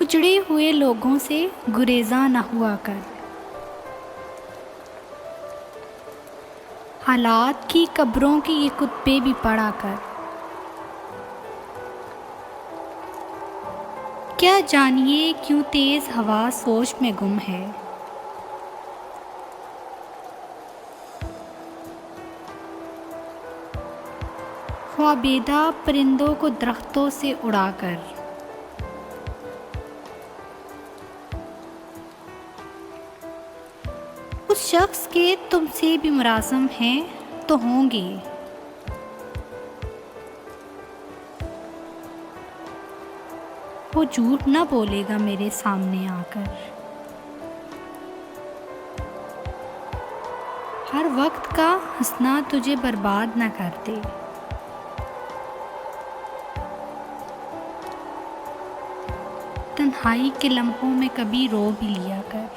उजड़े हुए लोगों से गुरेज़ा न हुआ कर। हालात की कब्रों की ये कुत्बे भी पढ़ा कर। क्या जानिए क्यों तेज़ हवा सोच में गुम है। ख्वाबेदा परिंदों को दरख्तों से उड़ाकर। उस शख्स के तुमसे भी मुरासम हैं तो होंगे। वो झूठ न बोलेगा मेरे सामने आकर। हर वक्त का हंसना तुझे बर्बाद न कर दे। तन्हाई के लम्हों में कभी रो भी लिया कर।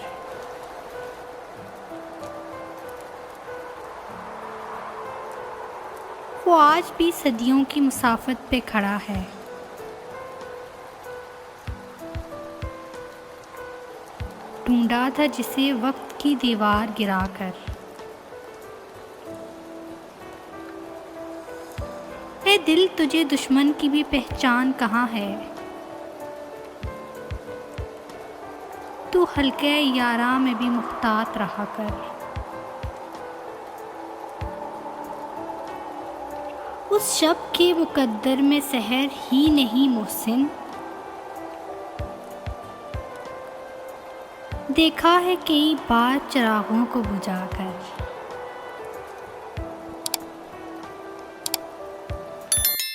वो आज भी सदियों की मुसाफत पे खड़ा है। ढूंढा था जिसे वक्त की दीवार गिराकर। ए दिल तुझे दुश्मन की भी पहचान कहाँ है। तू हल्के यारा में भी मुहतात रहा कर। उस शब के मुकद्दर में सहर ही नहीं मोहसिन। देखा है कई बार चिरागों को बुझाकर।